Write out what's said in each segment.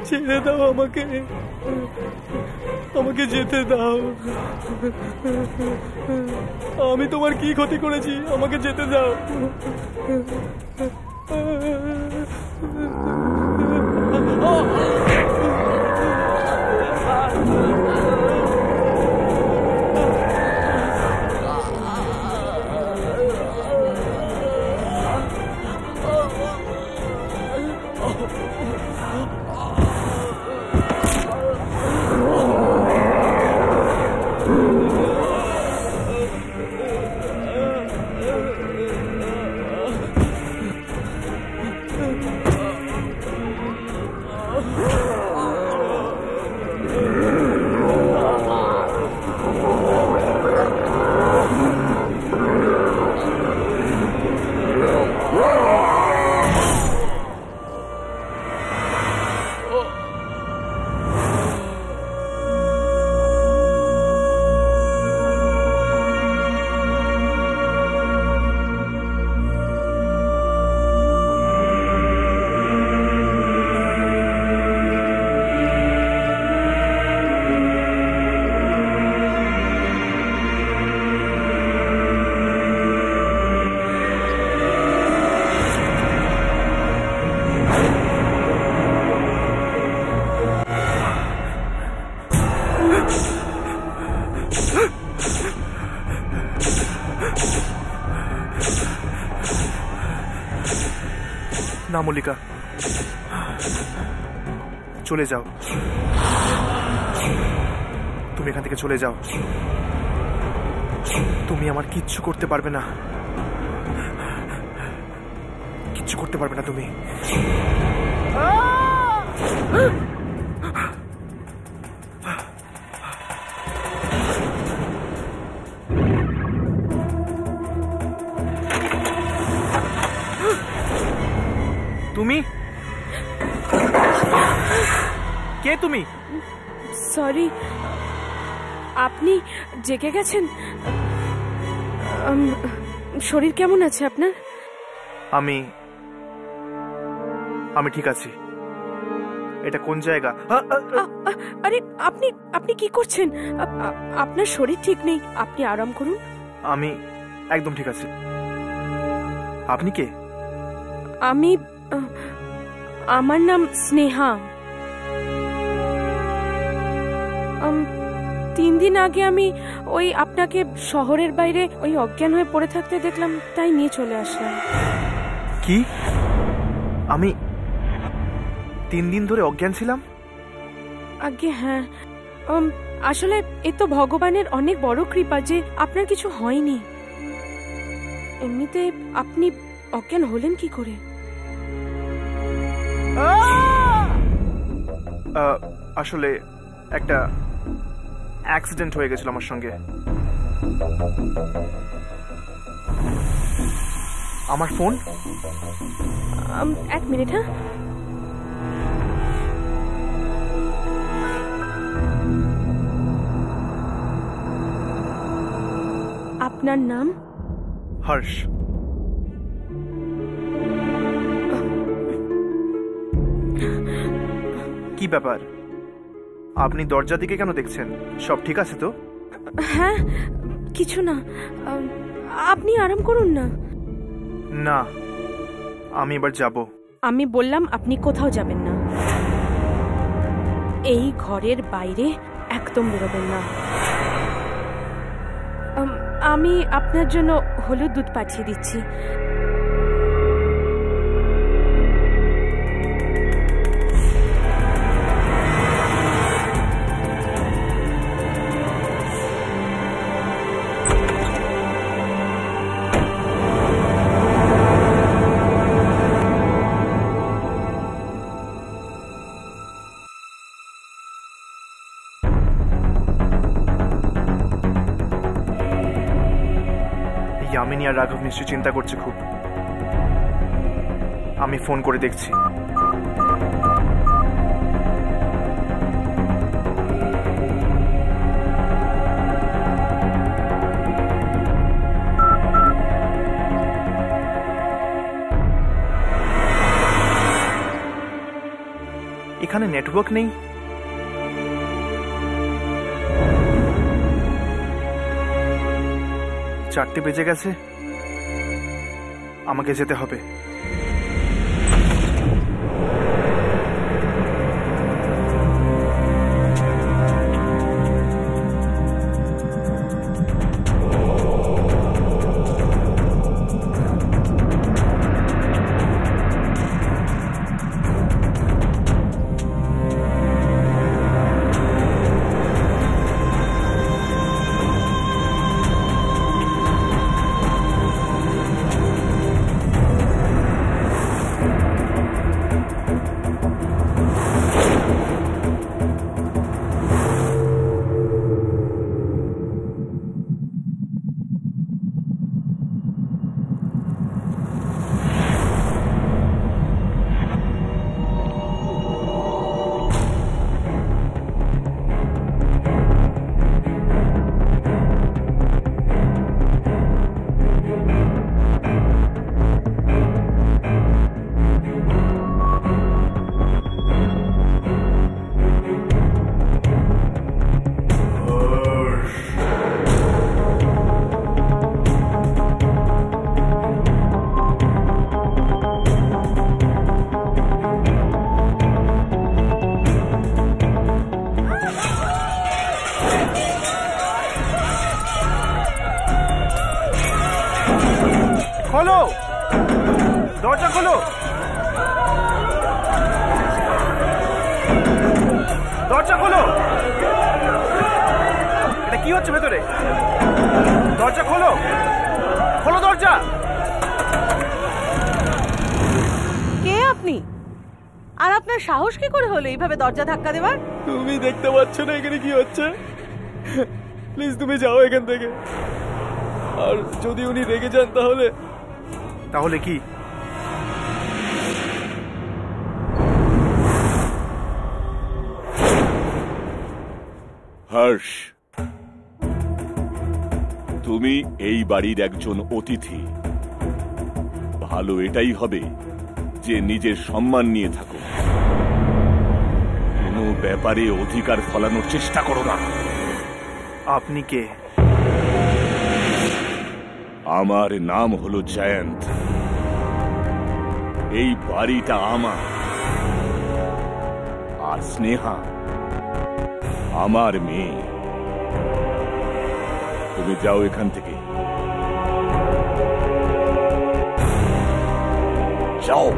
ছেড়ে দাও আমাকে, আমাকে যেতে দাও। আমি তোমার কি ক্ষতি করেছি? আমাকে যেতে দাও। না মল্লিকা, চলে যাও, তুমি এখান থেকে চলে যাও। তুমি আমার কিচ্ছু করতে পারবে না, কিচ্ছু করতে পারবে না তুমি। তুমি কে? তুমি? সরি, আপনি জেগে গেছেন? শরীর কেমন আছে আপনার? আমি ঠিক আছি। এটা কোন জায়গা? আরে আপনি আপনি কি করছেন? আপনার শরীর ঠিক নেই, আপনি আরাম করুন। আমি একদম ঠিক আছি। আপনি কে? আমার নাম স্নেহা। 3 দিন আগে আমি ওই আপনাকে শহরের বাইরে ওই অজ্ঞান হয়ে পড়ে থাকতে দেখলাম, তাই নিয়ে চলে আসলাম। কি? আমি 3 দিন ধরে অজ্ঞান ছিলাম? আগে হ্যাঁ, আসলে এ তো ভগবানের অনেক বড় কৃপা যে আপনার কিছু হয়নি। এমনিতে আপনি অজ্ঞান হলেন কি করে? আসলে অ্যাক্সিডেন্ট হয়ে গেছিল আমার সঙ্গে। আমার ফোন? এক মিনিট। হ্যাঁ, আপনার নাম? হর্ষ। কি ব্যাপার, আপনি দরজা দিকে কেন দেখছেন? সব ঠিক আছে তো? হ্যাঁ, কিছু না, আপনি আরাম করুন না। না, আমি এবার যাব। আমি বললাম আপনি কোথাও যাবেন না, এই ঘরের বাইরে একদম বেরোবেন না। আমি আপনার জন্য হলুদ দুধ পাঠিয়ে দিচ্ছি। यामिनी আর রাঘব নিশ্চয়ই চিন্তা করছে খুব। আমি ফোন করে দেখছি। এখানে নেটওয়ার্ক নেই। চারটে বেজে গেছে, আমাকে যেতে হবে। খোলো, দরজা খোলো, দরজা খোলো। এটা কি হচ্ছে ভেতরে? দরজা খোলো, খোলো দরজা। কে আপনি? আর আপনার সাহস কি করে হলো এইভাবে দরজা ধাক্কা দেওয়ার? তুমি দেখতে পাচ্ছ না এখানে কি হচ্ছে? প্লিজ তুমি যাও এখান থেকে। আর যদি উনি রেগে যান তাহলে? তাহলে কি? হর্ষ, তুমি এই বাড়ির একজন অতিথি। ভালো এটাই হবে যে নিজের সম্মান নিয়ে থাকো, কোনো ব্যাপারে অধিকার ফলানোর চেষ্টা করো না। আপনি কে? আমার নাম হলো জয়ন্ত। এই বাড়িটা আমার, আর স্নেহা আমার মেয়ে। তুমি যাও এখান থেকে, যাও।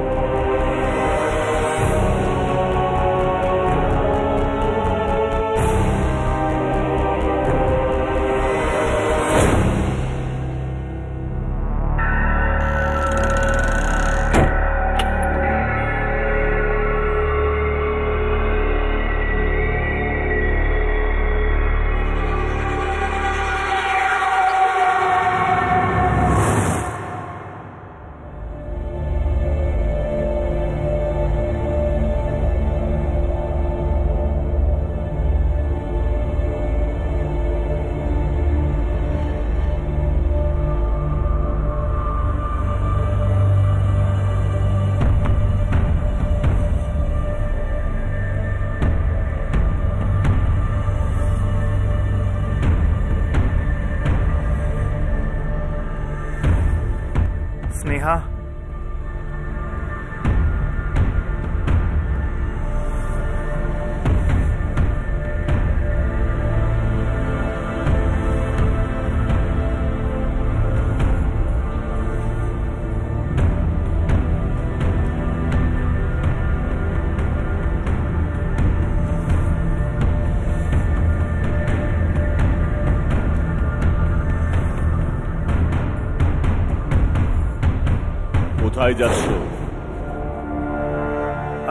কোথায় যাচ্ছ?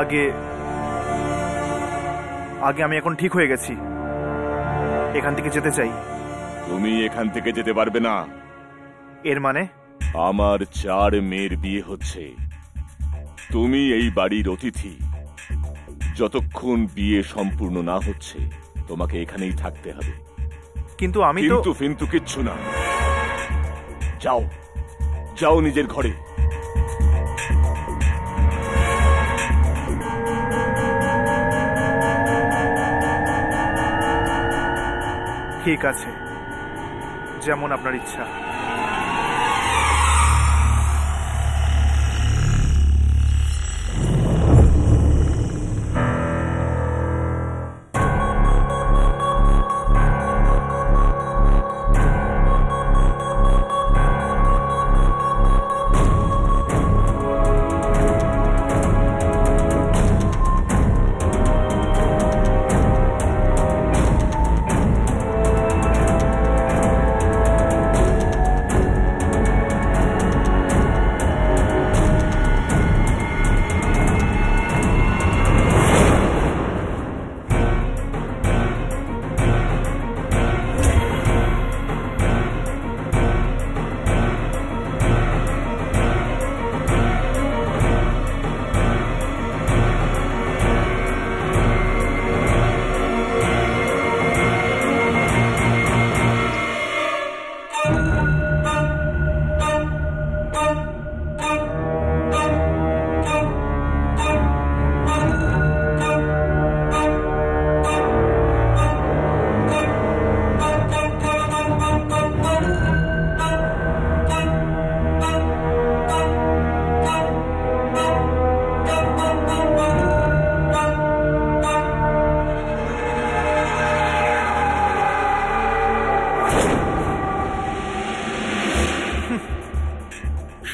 আগে আগে আমি এখন ঠিক হয়ে গেছি, এখান থেকে যেতে চাই। তুমি এখান থেকে যেতে পারবে না। এর মানে? আমার 4 মেয়ের বিয়ে হচ্ছে, তুমি এই বাড়ির অতিথি। যতক্ষণ বিয়ে সম্পূর্ণ না হচ্ছে তোমাকে এখানেই থাকতে হবে। কিন্তু আমি তো... কিন্তু ফিন্তু কিচ্ছু না। যাও, যাও নিজের ঘরে। ঠিক আছে, যেমন আপনার ইচ্ছা।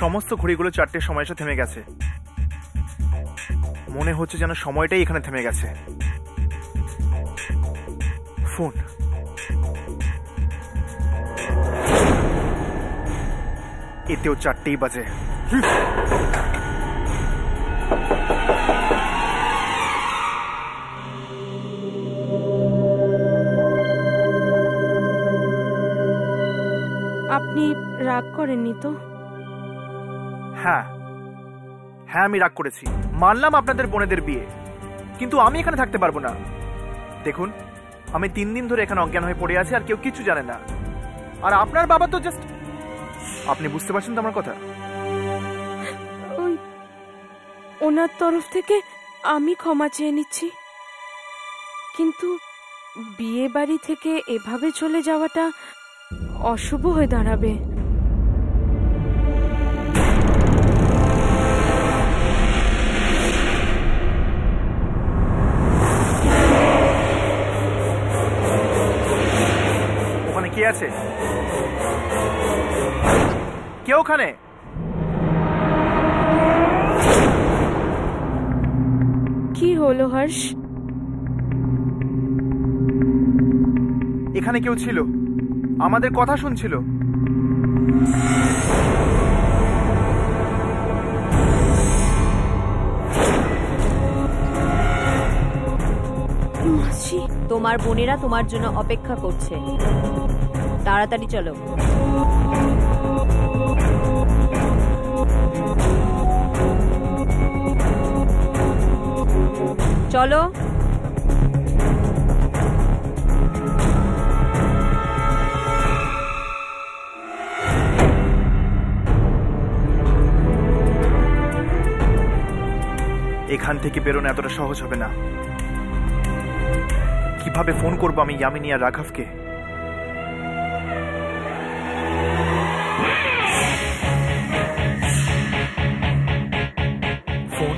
সমস্ত ঘড়িগুলো 4টের সময় এসে থেমে গেছে। মনে হচ্ছে যেন সময়টাই এখানে থেমে গেছে। ফোন, এতেও 4টেই বাজে। আপনি রাগ করেননি তো? হ্যাঁ হ্যাঁ, আমি রাগ করেছি। মানলাম আপনাদের বোনেদের বিয়ে, কিন্তু আমি এখানে থাকতে পারবো না। দেখুন, আমি 3 দিন ধরে এখানে অজ্ঞান হয়ে পড়ে আছি, আর কেউ কিছু জানে না। আর আপনার বাবা তো জাস্ট... আপনি বুঝতে পারছেন তো আমার কথা? ওনার তরফ থেকে আমি ক্ষমা চেয়ে নিচ্ছি, কিন্তু বিয়ে বাড়ি থেকে এভাবে চলে যাওয়াটা অশুভ হয়ে দাঁড়াবে। ওখানে কে আছে? কে ওখানে? কি হলো হর্ষ? এখানে কেউ ছিল, আমাদের কথা শুনছিল। মাসি, তোমার বোনেরা তোমার জন্য অপেক্ষা করছে, তাড়াতাড়ি চলো। চলো। এখান থেকে বেরোনো এতটা সহজ হবে না। কিভাবে ফোন করবো আমি ইয়ামিনী আর রাঘবকে? ফোন,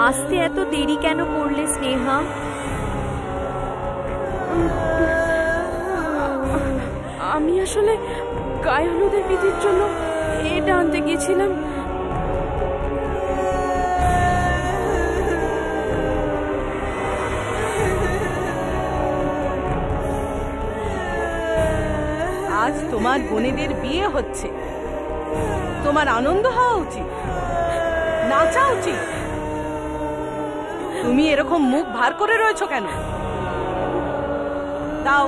আসতে এত দেরি কেন করলে স্নেহা? আমি আসলে গায়ে হলুদের বিধির জন্য এটা আনতে গিয়েছিলাম। আজ তোমার বোনেদের বিয়ে হচ্ছে, তোমার আনন্দ হওয়া উচিত, নাচা উচিত। তুমি এরকম মুখ ভার করে রয়েছো কেন? দাও।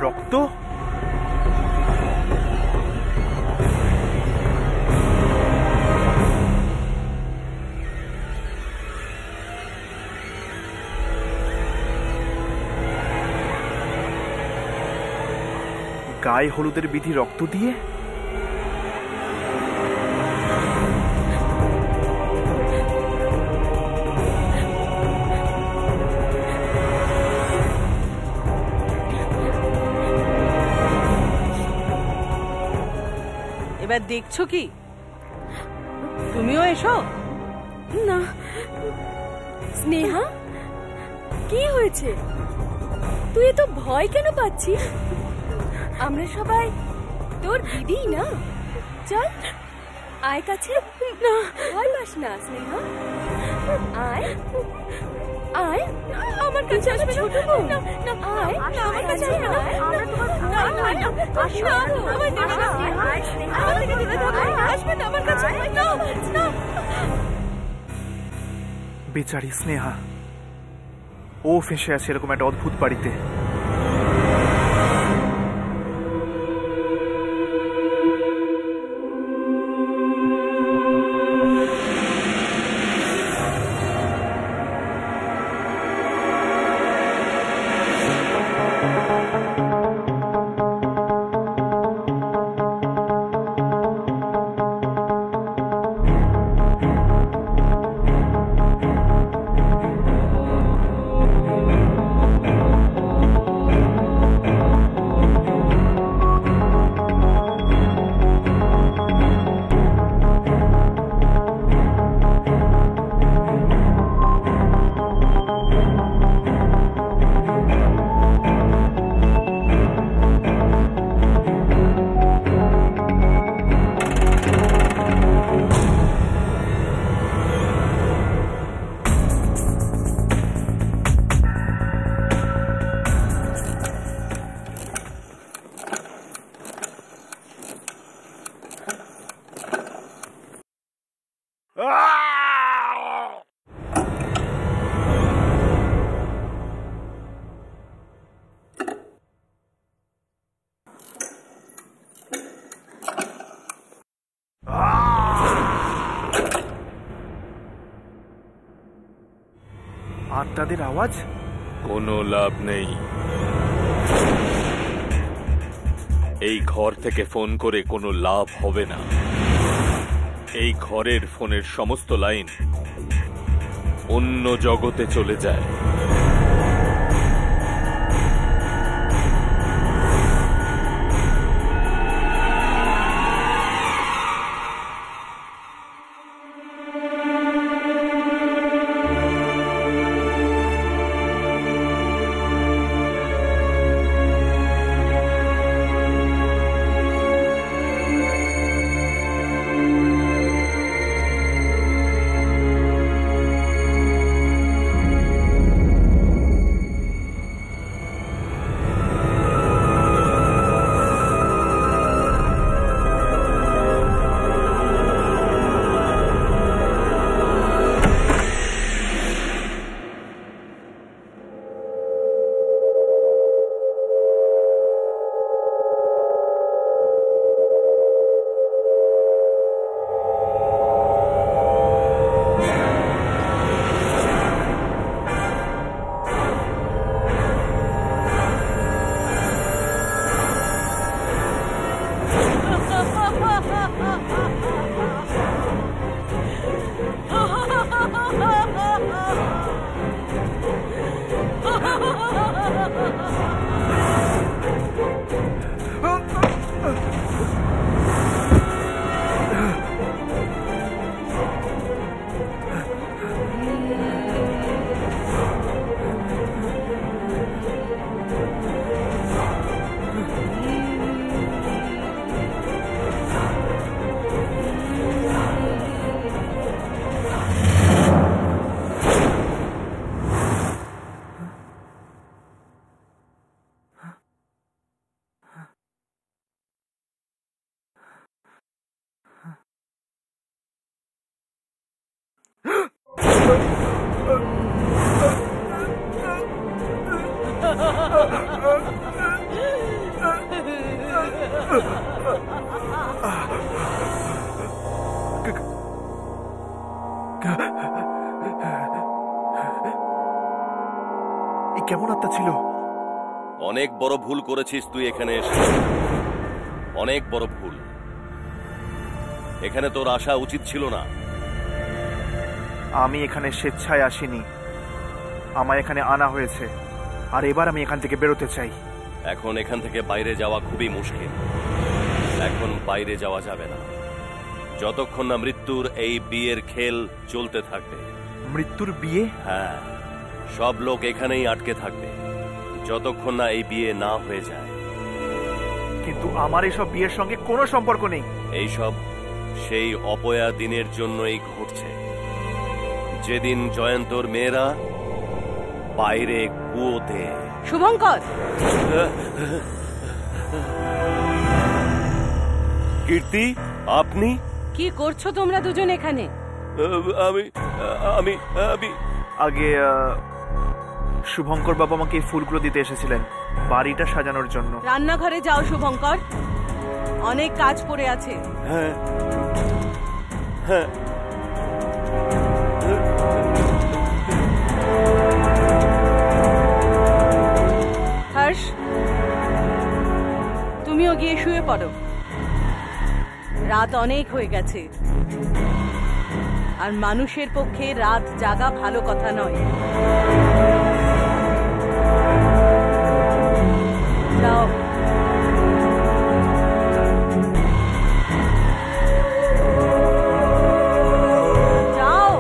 রক্ত? গায়ে হলুদের বিধি রক্ত দিয়ে? এবার দেখছো কি? তুমিও এসো। না স্নেহা, কি হয়েছে? তুই এত ভয় কেন পাচ্ছিস? আমরা সবাই তোর দিদি না? চল আয় কাছে। না ভয় পাস না স্নেহা, আয় আয় আমার কাছে আসবে। ছোট বোন, আয় আমার কাছে বেচারি স্নেহা, ও ফেঁসে আছে এরকম একটা অদ্ভুত বাড়িতে। আত্মাদের আওয়াজ? কোনো লাভ নেই। এই ঘর থেকে ফোন করে কোনো লাভ হবে না। এই ঘরের ফোনের সমস্ত লাইন অন্য জগতে চলে যায়। এই কেমন আত্মা ছিল? অনেক বড় ভুল করেছিস তুই এখানে এসে, অনেক বড় ভুল। এখানে তোর আসা উচিত ছিল না। আমি এখানে স্বেচ্ছায় আসিনি, আমায় এখানে আনা হয়েছে, আর এবার আমি এখান থেকে বেরোতে চাই। এখন এখান থেকে বাইরে যাওয়া খুবই মুশকিল। এখন বাইরে যাওয়া যাবে না যতক্ষণ না মৃত্যুর এই বিয়ের খেল চলতে থাকবে। মৃত্যুর বিয়ে? হ্যাঁ, সব লোক এখানেই আটকে থাকবে যতক্ষণ না এই বিয়ে না হয়ে যায়। কিন্তু আমার এইসব বিয়ের সঙ্গে কোনো সম্পর্ক নেই। এইসব সেই অপয়া দিনের জন্যই ঘটছে, যেদিন জয়ন্তর মেয়েরা বাইরে কুয়োতে। শুভঙ্কর, কীর্তি, আপনি কি করছো তোমরা দুজন এখানে? আমি আমি আমি আগে শুভঙ্কর বাবা আমাকে এই ফুলগুলো দিতে এসেছিলেন বাড়িটা সাজানোর জন্য। রান্নাঘরে যাও শুভঙ্কর, অনেক কাজ পড়ে আছে। হ্যাঁ হ্যাঁ। হর্ষ, তুমিও গিয়ে শুয়ে পড়ো, রাত অনেক হয়ে গেছে, আর মানুষের পক্ষে রাত জাগা ভালো কথা নয়। যাও। যাও।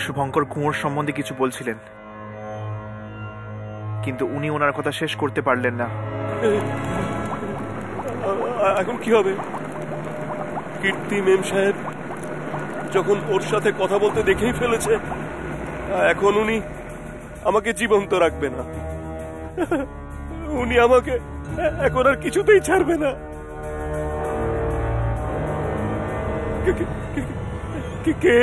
শুভঙ্কর কুঁয়োর সম্বন্ধে কিছু বলছিলেন, কিন্তু উনি ওনার কথা শেষ করতে পারলেন না। এখন কি হবে? কীর্তি মেম সাহেব যখন ওর সাথে কথা বলতে দেখেই ফেলেছে, এখন উনি আমাকে জীবন্ত রাখবে না। উনি আমাকে এখন আর কিছুতেই ছাড়বে না। কে কে কে?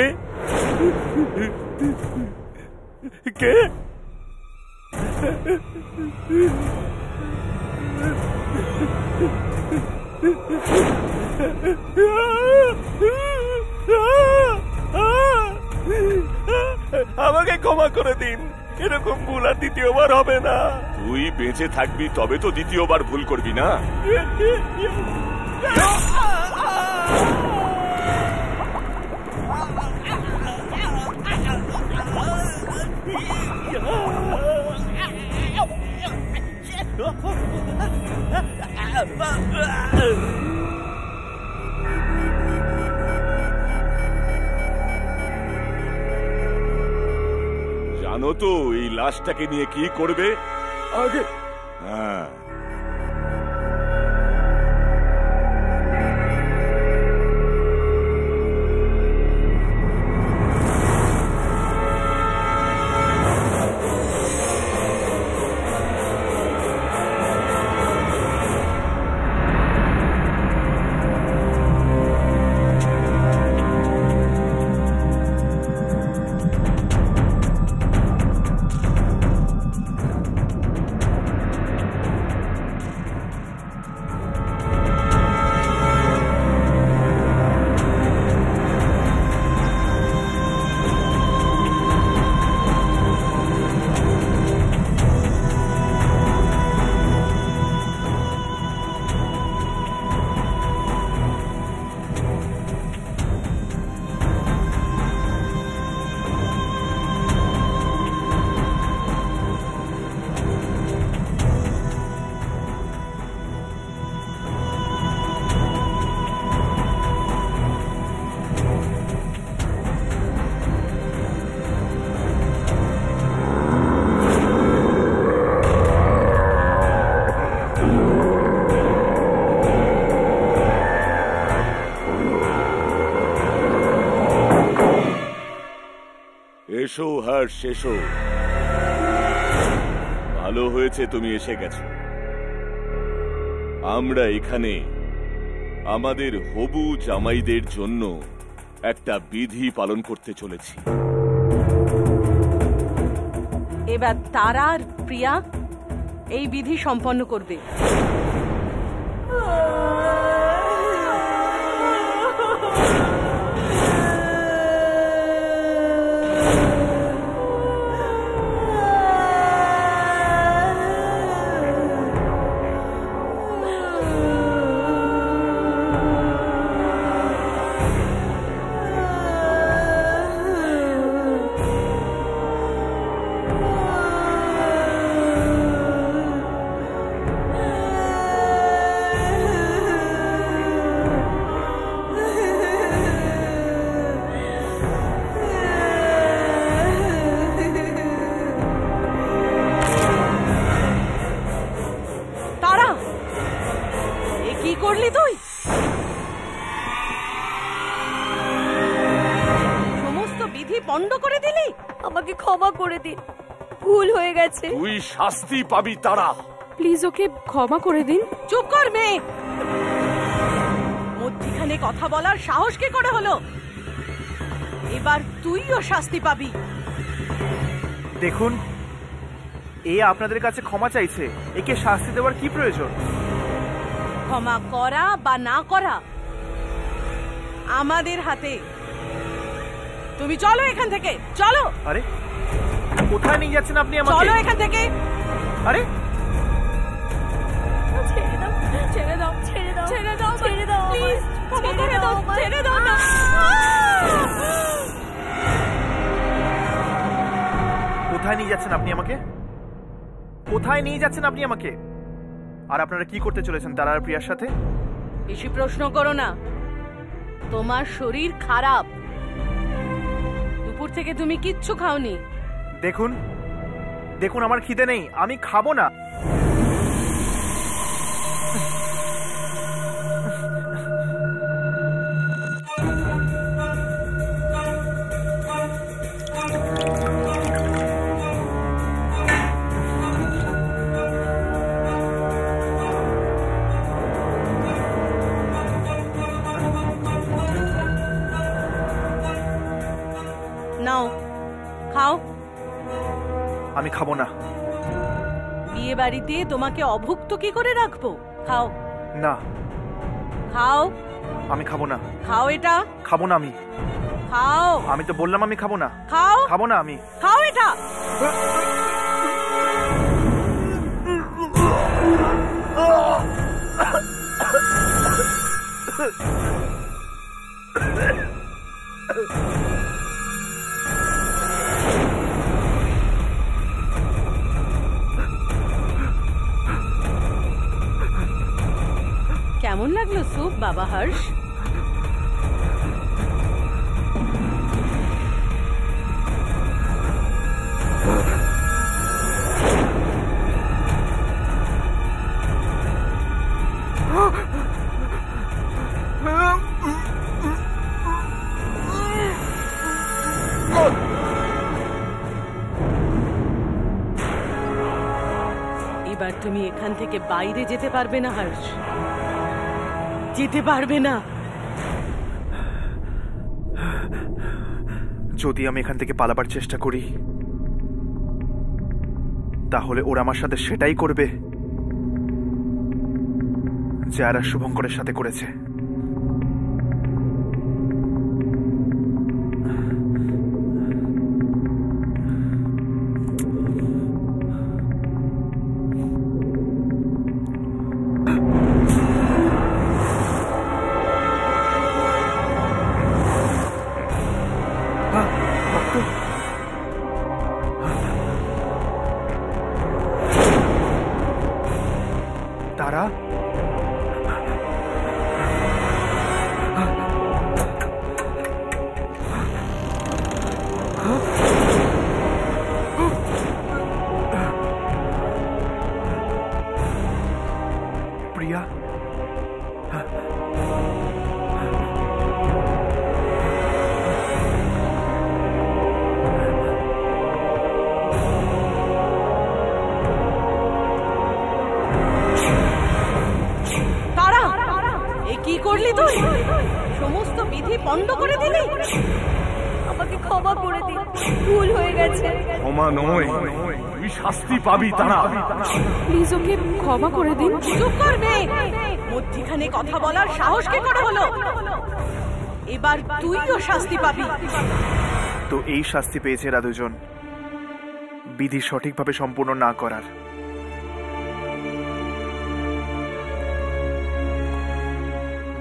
আমাকে ক্ষমা করে দিন, এরকম ভুল আর দ্বিতীয়বার হবে না। তুই বেঁচে থাকবি তবে তো দ্বিতীয়বার ভুল করবি না। জানো তো এই লাশটাকে নিয়ে কি করবে? আগে হ্যাঁ, এসো হর্ষ, এসো। ভালো হয়েছে তুমি এসে গেছো। আমরা এখানে আমাদের হবু জামাইদের জন্য একটা বিধি পালন করতে চলেছি। এবার তারা আর প্রিয়া এই বিধি সম্পন্ন করবে। পণ্ড করে দিলি। আমাকে ক্ষমা করে দিন, ভুল হয়ে গেছে। তুই শাস্তি পাবি তারা। প্লিজ ওকে ক্ষমা করে দিন। চুপ কর মেয়ে, মধ্যখানে কথা বলার সাহস কি করে হলো? এবার তুইও শাস্তি পাবি। দেখুন, এ আপনাদের কাছে ক্ষমা চাইছে, একে শাস্তি দেওয়ার কি প্রয়োজন? ক্ষমা করা বা না করা আমাদের হাতে। তুমি চলো এখান থেকে, চলো। আরে কোথায় নিয়ে যাচ্ছেন আপনি আমাকে? চলো এখান থেকে। আরে ছেড়ে দাও, ছেড়ে দাও, ছেড়ে দাও, ছেড়ে দাও, ছেড়ে দাও, প্লিজ ক্ষমা করে দাও, ছেড়ে দাও না। কোথায় নিয়ে যাচ্ছেন আপনি আমাকে? কোথায় নিয়ে যাচ্ছেন আপনি আমাকে? আর আপনারা কি করতে চলেছেন তারা আর প্রিয়ার সাথে? বেশি প্রশ্ন করো না, তোমার শরীর খারাপ। দুপুর থেকে তুমি কিচ্ছু খাওনি। দেখুন দেখুন, আমার খিদে নেই, আমি খাবো না। নাও খাও। আমি খাবো না। বিয়ে বাড়িতে তোমাকে অভুক্ত কি করে রাখবো? খাও না, খাও। আমি খাবো না। খাও এটা। খাবো না আমি। খাও। আমি তো বললাম আমি খাবো না। খাও। খাবো না আমি। খাও এটা। কেমন লাগলো স্যুপ বাবা হর্ষ? এবার তুমি এখান থেকে বাইরে যেতে পারবে না হর্ষ, যেতে পারবে না। যদি আমি এখান থেকে পালাবার চেষ্টা করি তাহলে ওরা আমার সাথে সেটাই করবে যারা শুভঙ্করের সাথে করেছে। তারা প্রিয়া, করলি তুই? সমস্ত বিধি পণ্ড করে দিলি। আমাকে ক্ষমা করে দিন, ভুল হয়ে গেছে। ক্ষমা নয়, তুই শাস্তি পাবি তারা। প্লিজ ওকে ক্ষমা করে দিন। চুপ করবে, মধ্যিখানে কথা বলার সাহস কে করে হলো? এবার তুইও শাস্তি পাবি। তো এই শাস্তি পেয়েছে এরা দুজন বিধি সঠিকভাবে সম্পূর্ণ না করার।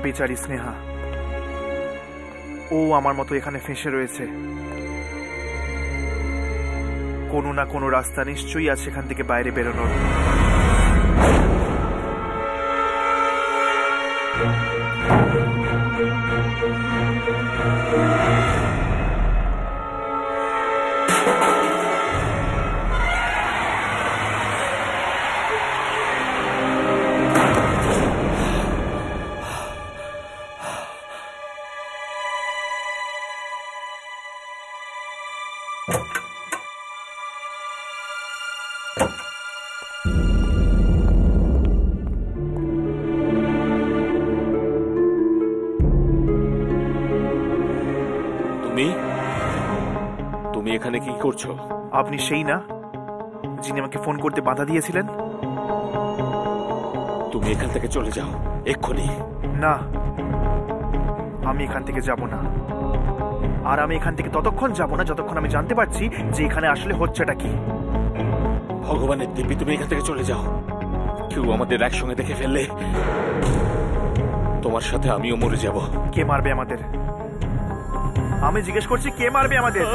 বেচারি স্নেহা, ও আমার মতো এখানে ফেঁসে রয়েছে। কোনো না কোনো রাস্তা নিশ্চয়ই আছে এখান থেকে বাইরে বেরোনোর। তুমি এখানে কি করছো? আপনি সেই না যিনি আমাকে ফোন করতে বাধা দিয়েছিলেন? তুমি এখান থেকে চলে যাও এক্ষুনি। না, আমি এখান থেকে যাব না। আর আমি এখান থেকে ততক্ষণ যাব না যতক্ষণ আমি জানতে পারছি যে এখানে আসলে হচ্ছেটা কি। ভগবানের দিব্যি, তুমি এখান থেকে চলে যাও। কেউ আমাদের একসঙ্গে দেখে ফেললে তোমার সাথে আমিও মরে যাব। কে মারবে আমাদের? আমি জিজ্ঞেস করছি, কে মারবে আমাদের?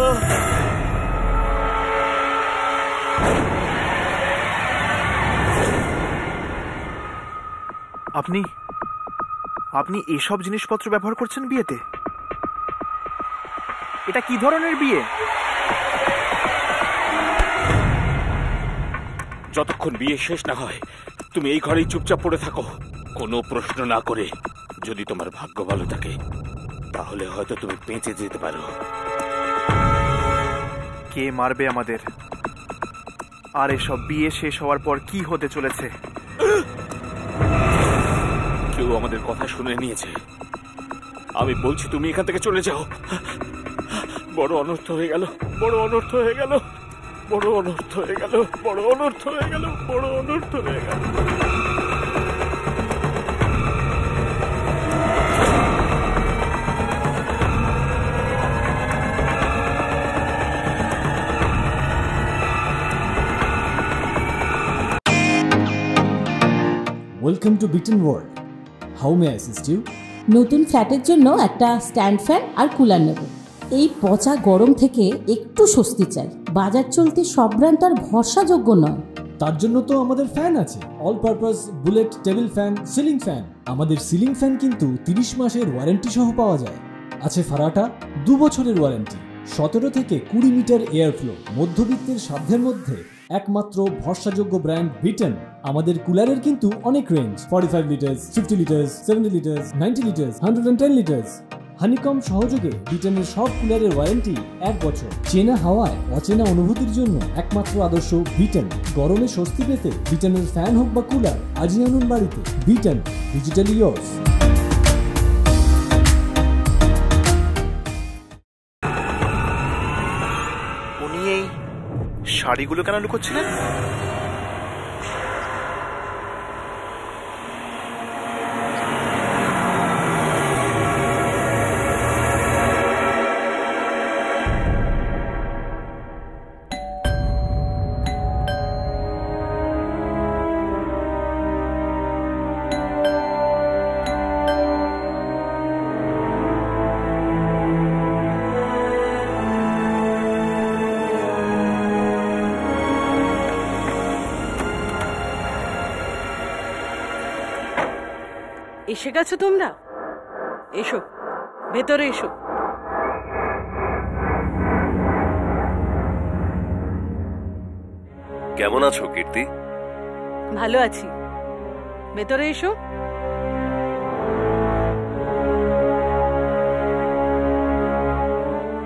আপনি আপনি এসব জিনিসপত্র ব্যবহার করছেন বিয়েতে? এটা কি ধরনের বিয়ে? যতক্ষণ বিয়ে শেষ না হয় তুমি এই ঘরেই চুপচাপ পড়ে থাকো, কোনো প্রশ্ন না করে। যদি তোমার ভাগ্য ভালো থাকে তাহলে হয়তো তুমি বেঁচে যেতে পারো। কে মারবে আমাদের? আর এসব বিয়ে শেষ হওয়ার পর কি হতে চলেছে? কেউ আমাদের কথা শুনে নিয়েছে। আমি বলছি তুমি এখান থেকে চলে যাও। বড় অনর্থ হয়ে গেল, বড় অনর্থ হয়ে গেল, বড় অনর্থ হয়ে গেল, বড় অনর্থ হয়ে গেল, বড় অনর্থ হয়ে গেল। Welcome to Beaten World. How may I assist you? নতুন ফ্ল্যাটের জন্য একটা স্ট্যান্ড ফ্যান আর কুলার নেব। এই পচা গরম থেকে একটু স্বস্তি চাই। বাজার চলতে সব ব্র্যান্ড আর ভরসাযোগ্য নয়। তার জন্য তো আমাদের ফ্যান আছে, all purpose bullet table fan, ceiling fan. আমাদের সিলিং ফ্যান কিন্তু 30 মাসের ওয়ারেন্টি সহ পাওয়া যায়। আছে ফারাটা 2 বছরের ওয়ারেন্টি, 17 থেকে 20 মিটার এয়ার ফ্লো। মধ্যবিত্তের সাধ্যের মধ্যে একমাত্র ভরসাযোগ্য ব্র্যান্ড বিটেন। আমাদের কুলারের কিন্তু অনেক range, 45 litres, 50 litres, 70 litres, 90 litres, 110 litres. Honeycomb সহযোগে বিটেনের সব কুলারের ওয়ারেন্টি 1 বছর। চেনা হাওয়ায় অচেনা অনুভূতির জন্য একমাত্র আদর্শ বিটেন। গরমে স্বস্তি পেতে বিটেনের ফ্যান হোক বা কুলার, আজই আনুন বাড়িতে। Beaten, digitally yours. উনি এই শাড়িগুলো কেন লুকোচ্ছিলেন? এসে গেছো তোমরা? এসো, ভেতরে এসো। কেমন আছো কীর্তি? ভালো আছি, ভেতরে এসো।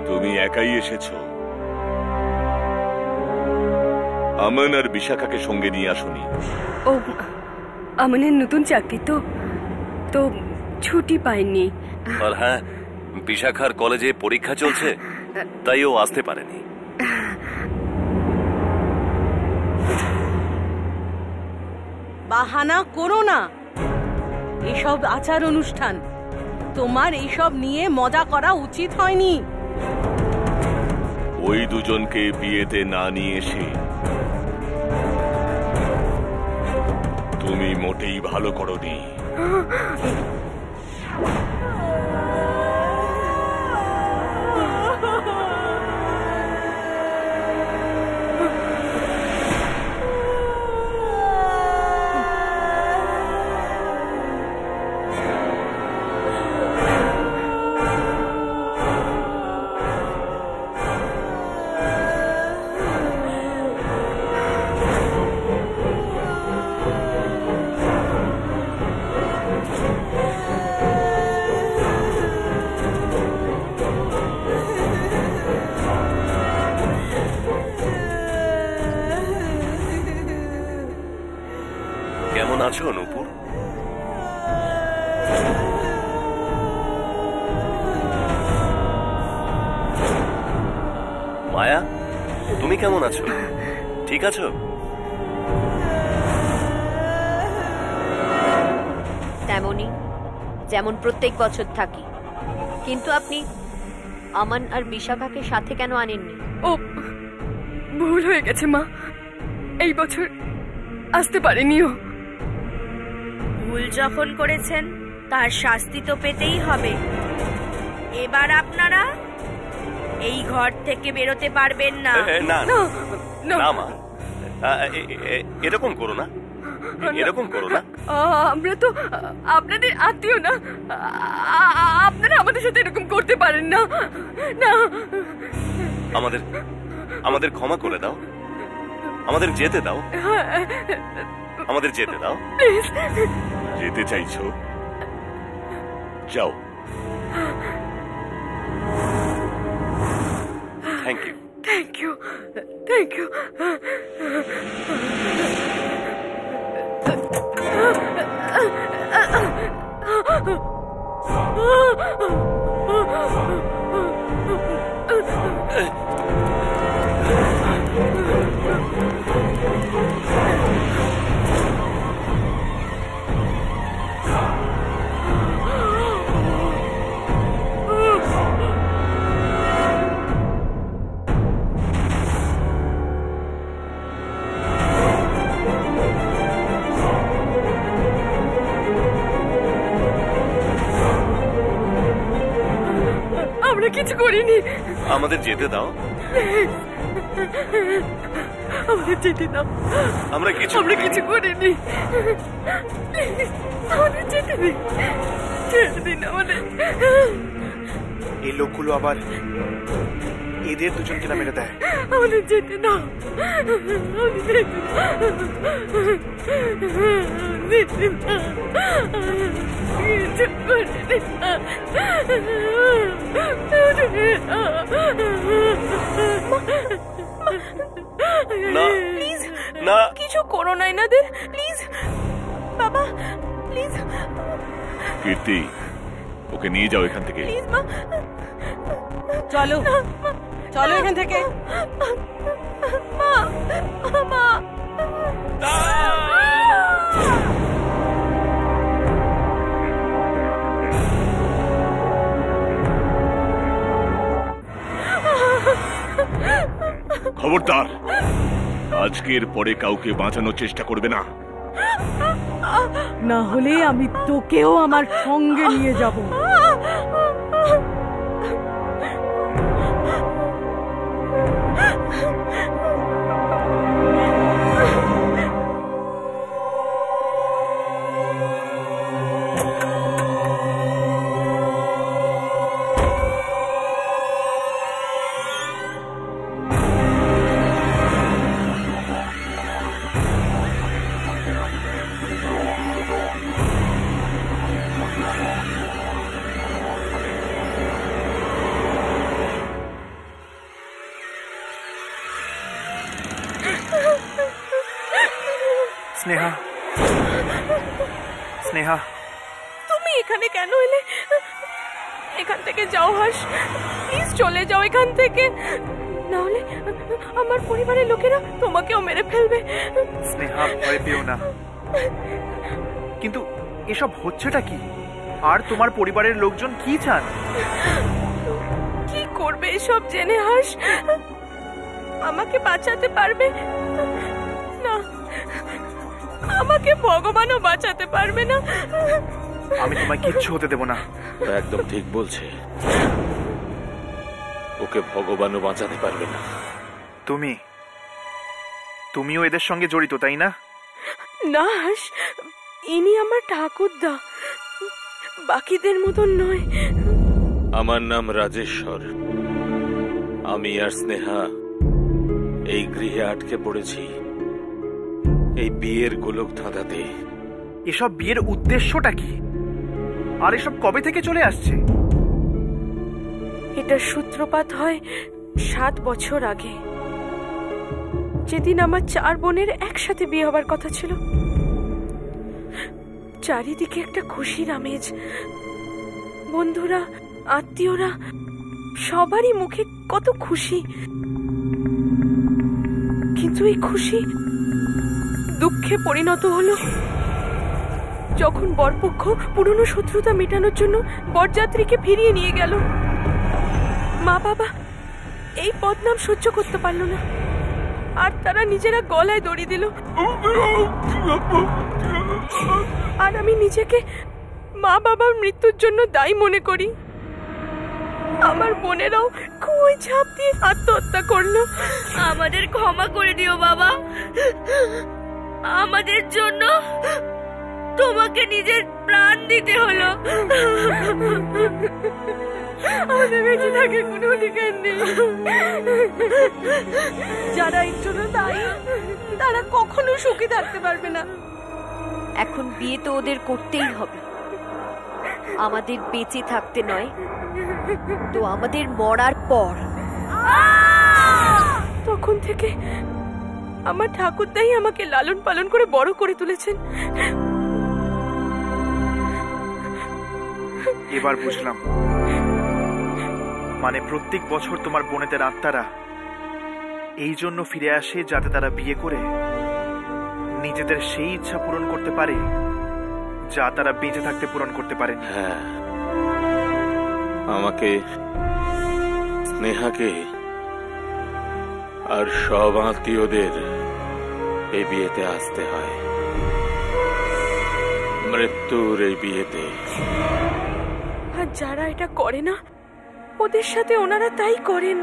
তুমি একাই এসেছো? আমন আর বিশাখাকে সঙ্গে নিয়ে আসুনি? ও, আমনের নতুন চাকরি তো ছুটি পাইনি। আর হ্যাঁ, বিশাখার কলেজে পরীক্ষা চলছে, তাই ও আসতে পারেনি। বাহানা করো না। এসব আচার অনুষ্ঠান, তোমার এইসব নিয়ে মজা করা উচিত হয়নি। ওই দুজনকে বিয়েতে না নিয়ে এসে তুমি মোটেই ভালো করোনি। কেমন আছো নূপুর? মায়া, তুমি কেমন আছো? ঠিক আছো? তেমনি যেমন প্রত্যেক বছর থাকি, কিন্তু আপনি আমান আর বিশাখাকে সাথে কেন আনেননি? ও ভুল হয়ে গেছে মা, এই বছর আসতে পারেনিও। ভুল যখন করেছেন তার শাস্তি তো পেতেই হবে। এবার আপনারা এই ঘর থেকে বেরোতে পারবেন না। না না মা, এরকম করো না, এরকম করো না। আমরা তো আপনাদের আত্মীয় না, আপনারা আমাদের সাথে এরকম করতে পারেন না। না, আমাদের ক্ষমা করে দাও, আমাদের যেতে দাও, আমাদের যেতে দাও। যেতে চাইছো? যাও। Thank you, thank you, thank you. আমরা কিছু করিনি, আমাদের যেতে দাও, আমাদের যেতে দাও। আমরা কিছু করিনি, আমাদের যেতে দিন, ছেড়ে দিন আমাদের। এই লোকগুলো আবার এদের দুজনকে না মেরে দেয়। আমাদের যেতে দাও, আমাদের যেতে দাও। কিছু করিনি। না না, কিছু করো না এনাদের, প্লিজ বাবা, প্লিজ। কীর্তি, ওকে নিয়ে যাও এখান থেকে। প্লিজ মা, চলো চলো এখান থেকে। মা, মা, খবরদার, আজকের পরে কাউকে বাঁচানোর চেষ্টা করবে না। না হলে আমি তোকেও আমার সঙ্গে নিয়ে যাব। স্নেহা, স্নেহা, তুমি এখানে কেন এলে? এখান থেকে যাও হাস, প্লিজ চলে যাও এখান থেকে, না হলে আমার পরিবারের লোকেরা তোমাকেও মেরে ফেলবে। স্নেহা ভয় পেও না। কিন্তু এসব হচ্ছেটা কি? আর তোমার পরিবারের লোকজন কি চান? কি করবে এসব জেনে হাস? আমাকে বাঁচাতে পারবে না, আমাকে ভগবানও বাঁচাতে পারবে না। আমি তোমায় কিচ্ছু হতে দেব না। একদম ঠিক বলছে, ওকে ভগবানও বাঁচাতে পারবে না। তুমিও এদের সঙ্গে জড়িত, তাই না? না হাস, ইনি আমার ঠাকুরদা, বাকিদের মতন নয়। আমার নাম রাজেশ্বর। আমি আর স্নেহা এই গৃহে আটকে পড়েছি এই বিয়ের গোলক ধাঁধাতে। এসব বিয়ের উদ্দেশ্যটা কি? আর এসব কবে থেকে চলে আসছে? এটার সূত্রপাত হয় 7 বছর আগে, যেদিন আমার 4 বোনের একসাথে বিয়ে হবার কথা ছিল। চারিদিকে একটা খুশির আমেজ, বন্ধুরা, আত্মীয়রা, সবারই মুখে কত খুশি। কিন্তু এই খুশি দুঃখে পরিণত হলো যখন বরপক্ষ পুরনো শত্রুতা মেটানোর জন্য বরযাত্রীকে ফিরিয়ে নিয়ে গেল। মা বাবা এই বদনাম সহ্য করতে পারল না, আর তারা নিজেরা গলায় দড়ি দিল। আর আমি নিজেকে মা বাবার মৃত্যুর জন্য দায়ী মনে করি। আমার বোনেরাও কুয়োয় ঝাঁপ দিয়ে আত্মহত্যা করলো। আমাদের ক্ষমা করে দিও বাবা, আমাদের জন্য তোমাকে নিজের প্রাণ দিতে হলো। আমাদের বেঁচে থাকে কোনো অধিকার নেই। যারা এর জন্য দায়ী তারা কখনো সুখী থাকতে পারবে না। এখন বিয়ে তো ওদের করতেই হবে, আমাদের বেঁচে থাকতে নয় তো আমাদের মরার পর। তখন থেকে আমার ঠাকুরদাই আমাকে লালন পালন করে বড় করে তুলেছেন। এবার বুঝলাম, মানে প্রত্যেক বছর তোমার বোনেদের আত্মারা এই জন্য ফিরে আসে যাতে তারা বিয়ে করে নিজেদের সেই ইচ্ছা পূরণ করতে পারে যা তারা বেঁচে থাকতে পূরণ করতে পারে। হ্যাঁ, আমাকে, স্নেহাকে আর সব আত্মীয়দের এই বিয়েতে আসতে হয়, মৃত্যুর এই বিয়েতে। আর যারা এটা করে না ওদের সাথে ওনারা তাই করেন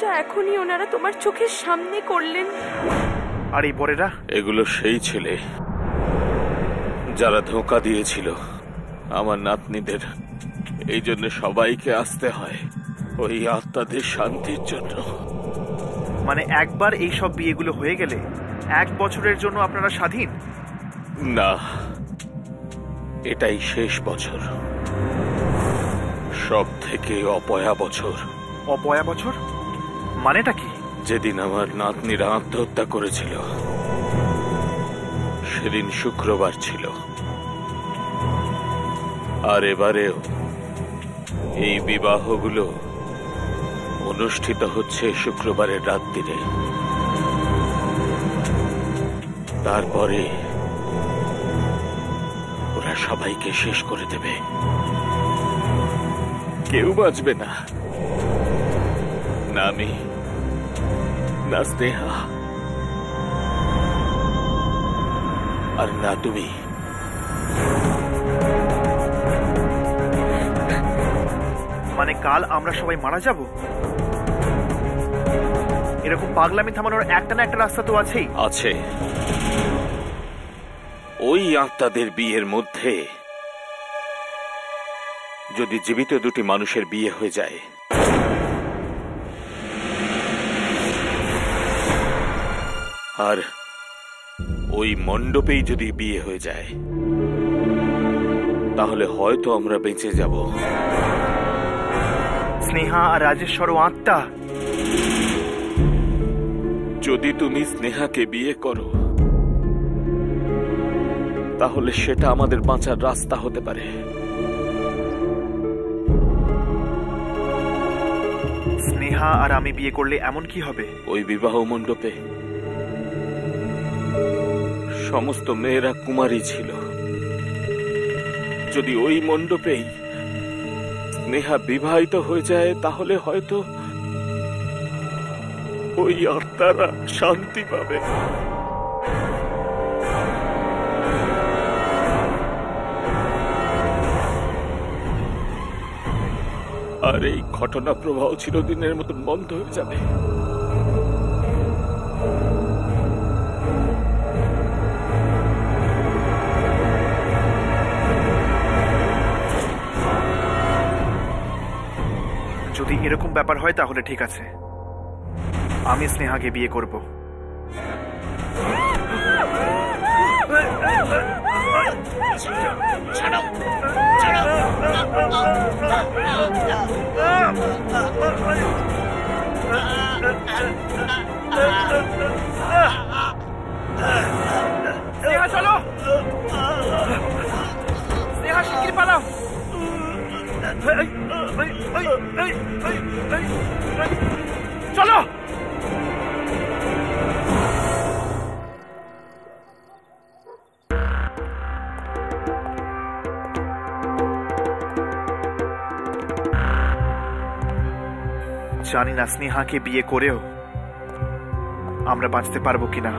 যা এখনই ওনারা তোমার চোখের সামনে করলেন। আর এই বরেরা? এগুলো সেই ছেলে যারা ধোঁকা দিয়েছিল আমার নাতনিদের। এই জন্য সবাইকে আসতে হয় ওই আত্মাদের শান্তির জন্য। মানে একবার এই সব বিয়েগুলো হয়ে গেলে 1 বছরের জন্য আপনারা স্বাধীন? না, এটাই শেষ বছর, সব থেকে অপয়া বছর। অপয়া বছর মানেটা কি? যেদিন আমার নাতনিরা আত্মহত্যা করেছিল সেদিন শুক্রবার ছিল। আর এবারেও এই বিবাহগুলো অনুষ্ঠিত হচ্ছে শুক্রবারের রাত্রিরে। তারপরে ওরা সবাইকে শেষ করে দেবে, কেউ বাঁচবে না, না আমি, না স্নেহা, আর না তুমি। মানে কাল আমরা সবাই মারা যাব? এরকম পাগলামি থামানোর একটা না একটা রাস্তা তো আছেই। আছে, ওই আত্মাদের বিয়ের মধ্যে যদি জীবিত দুটি মানুষের বিয়ে হয়ে যায়, আর ওই মণ্ডপেই যদি বিয়ে হয়ে যায়, তাহলে হয়তো আমরা বেঁচে যাব। স্নেহা আর রাজেশ্বর আত্মা। যদি তুমি স্নেহাকে বিয়ে করো তাহলে সেটা আমাদের বাঁচার রাস্তা হতে পারে। স্নেহা আর আমি বিয়ে করলে এমন কি হবে? ওই বিবাহ মণ্ডপে সমস্ত মেয়েরা কুমারী ছিল। যদি ওই মণ্ডপেই স্নেহা বিবাহিত হয়ে যায় তাহলে হয়তো ওই আত্মারা শান্তি পাবে। আর এই ঘটনা প্রবাহ চিরদিনের মতন বন্ধ হয়ে যাবে। যদি এরকম ব্যাপার হয় তাহলে ঠিক আছে, আমি স্নেহাকে বিয়ে করব। স্নেহা চলো, স্নেহা শিগগির পালাও। চলো। জানি না স্নেহাকে বিয়ে করেও আমরা বাঁচতে পারবো কিনা।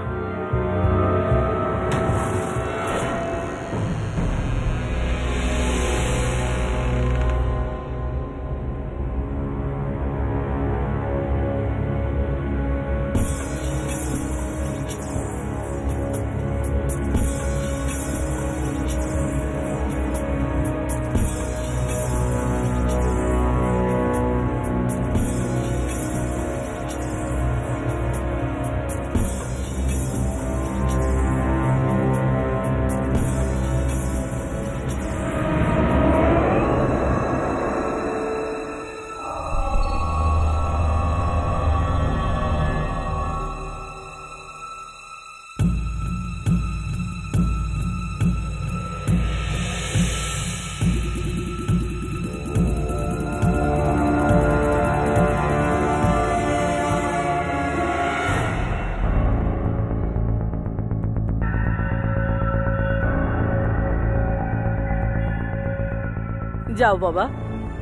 যাও বাবা,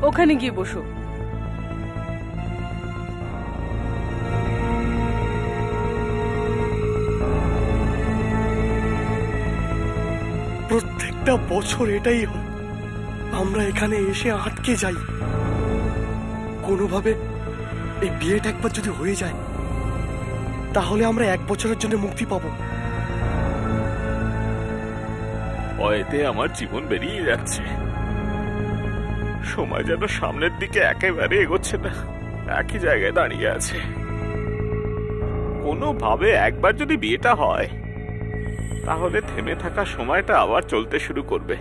ওখানে গিয়ে বসো। প্রত্যেকটা বছর এটাই হয়, আমরা এখানে এসে আটকে যাই। কোনোভাবে এই বিয়েটা একবার যদি হয়ে যায় তাহলে আমরা 1 বছরের জন্য মুক্তি পাবো। ভয়েতে আমার জীবন বেরিয়ে যাচ্ছে। সময় যেন সামনের দিকে একেবারে এগোচ্ছে না, একই জায়গায় দাঁড়িয়ে আছে। কোনোভাবে একবার যদি বিয়েটা হয় তাহলে থেমে থাকা সময়টা আবার চলতে শুরু করবে।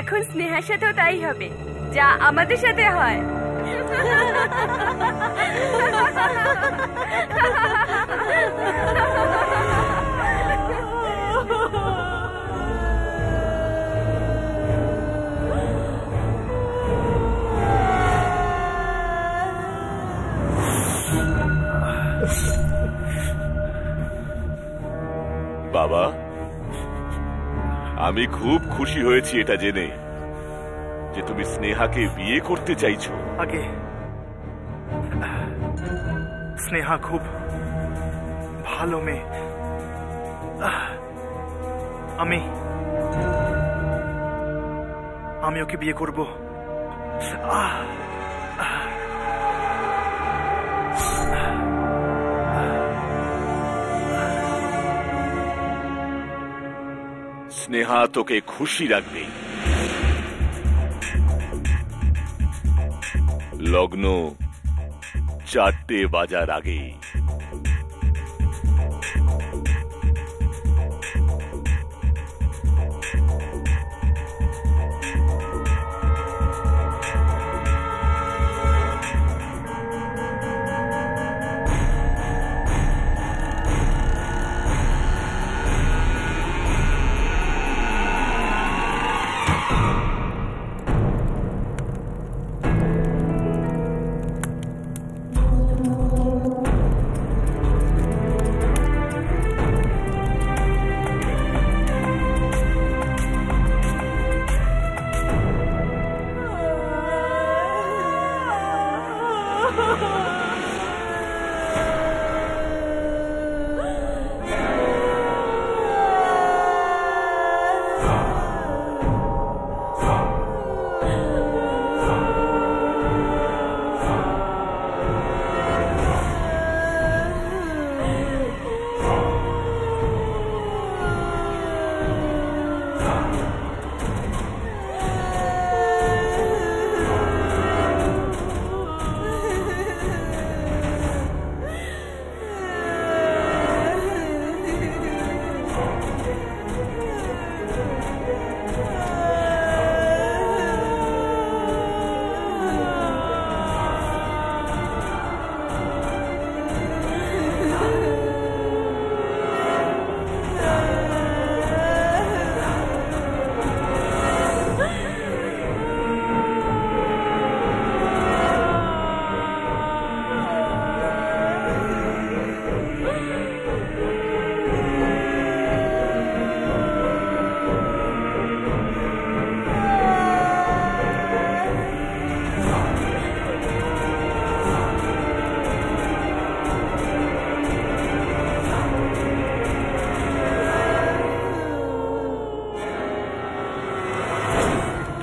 এখন স্নেহার সাথেও তাই হবে, যা আমাদের সাথে হয়। বাবা, আমি খুব খুশি হয়েছি এটা জেনে যে তুমি স্নেহাকে বিয়ে করতে চাইছো? আগে স্নেহা খুব ভালো মেয়ে। আমি ওকে বিয়ে করব। স্নেহা তোকে খুশি রাখবে। লগ্ন 4টে বাজার আগে।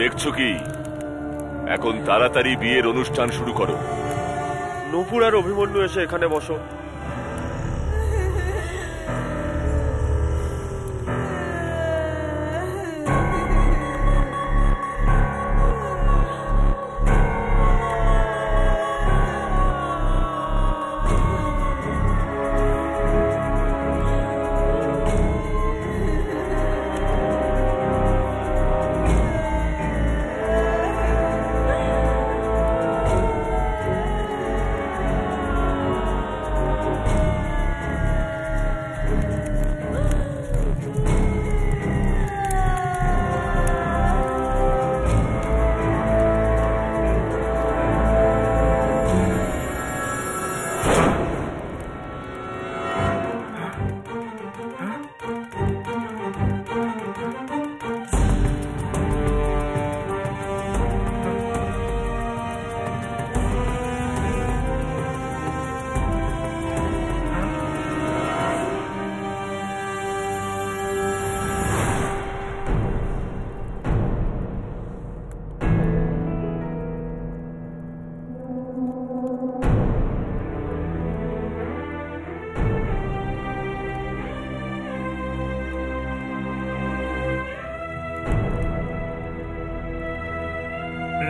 দেখছো কি? এখন তাড়াতাড়ি বিয়ের অনুষ্ঠান শুরু করো। নূপুর আর অভিমন্যু এসে এখানে বসো।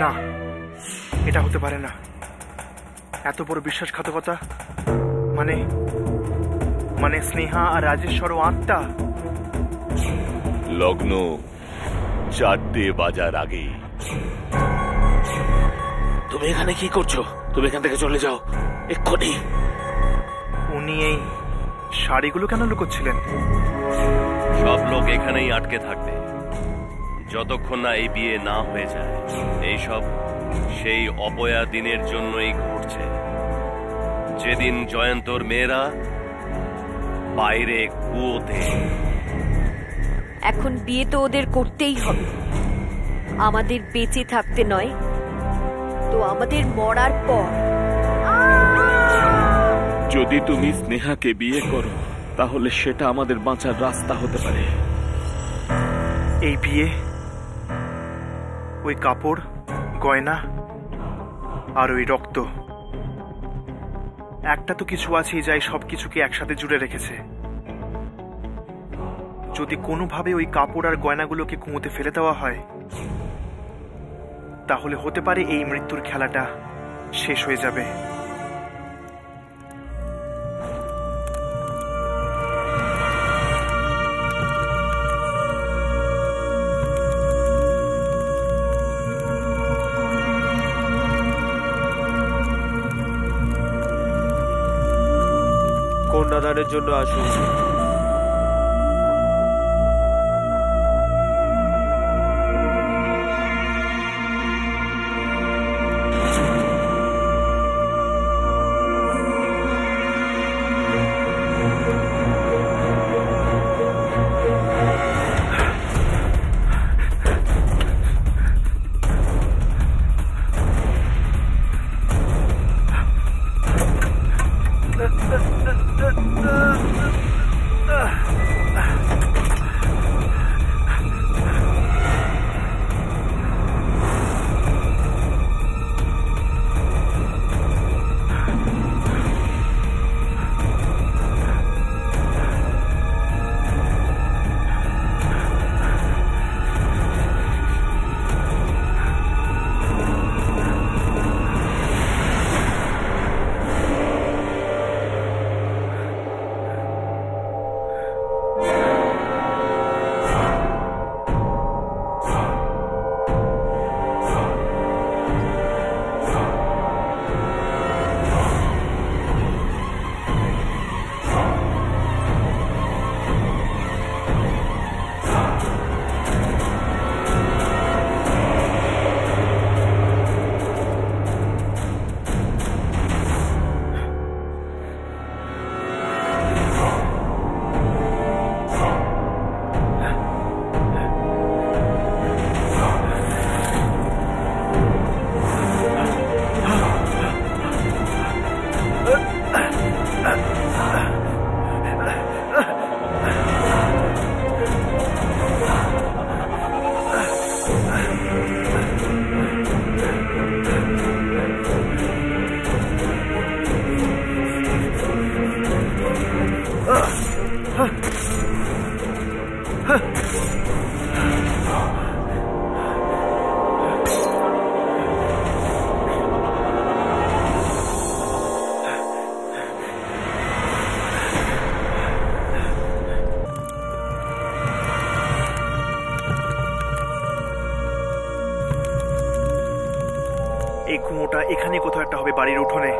না, এটা হতে পারে না। এত বড় বিশ্বাসঘাতকতা। মানে স্নেহা আর রাজেশ্বর আত্মা। লগ্ন 4টে বাজার আগে। তুমি এখানে কি করছো? তুমি এখান থেকে চলে যাও এক্ষুনি। উনি এই শাড়িগুলো কেন লুকোচ্ছিলেন? সব লোক এখানেই আটকে থাকবে যতক্ষণ না এই বিয়ে না হয়ে যায়। এইসব সেই অপয়া দিনের জন্যই ঘটছে, যেদিন জয়ন্তর মেয়েরা বাইরে কুয়োতে। এখন বিয়ে তো ওদের করতেই হবে। আমাদের বেঁচে থাকতে নয়, তো আমাদের মরার পর। যদি তুমি স্নেহাকে বিয়ে করো তাহলে সেটা আমাদের বাঁচার রাস্তা হতে পারে। এই বিয়ে, ওই কাপড়, গয়না আর ওই রক্ত, একটা তো কিছু আছেই যাই সবকিছুকে একসাথে জুড়ে রেখেছে। যদি কোনোভাবে ওই কাপড় আর গয়নাগুলোকে কুঁয়োতে ফেলে দেওয়া হয় তাহলে হতে পারে এই মৃত্যুর খেলাটা শেষ হয়ে যাবে। কন্যাদানের জন্য আসুন। এই কুয়োটা এখানে কোথাও একটা হবে, বাড়ির উঠোনে।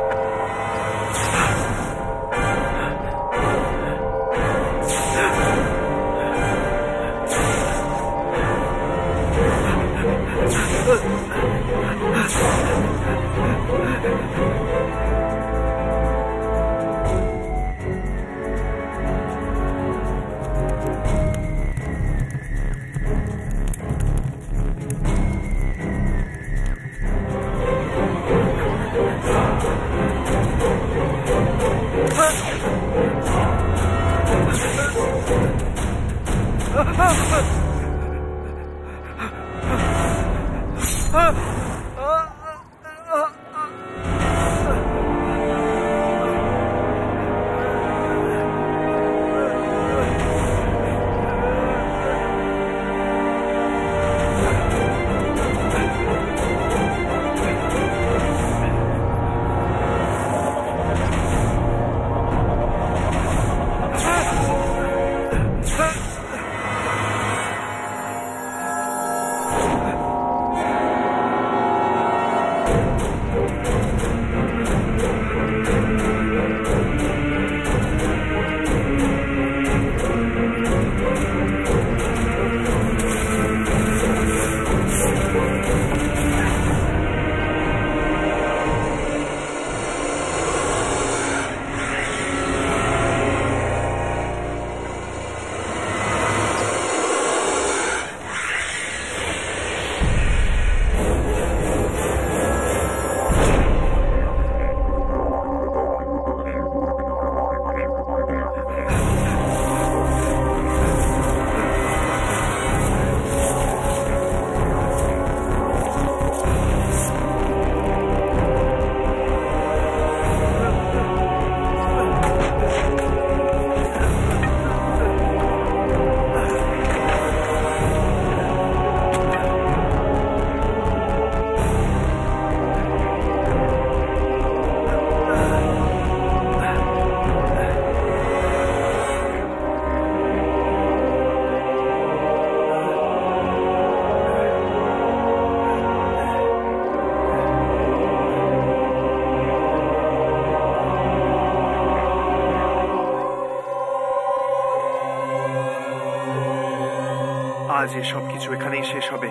আজ এসব কিছু এখানেই শেষ হবে,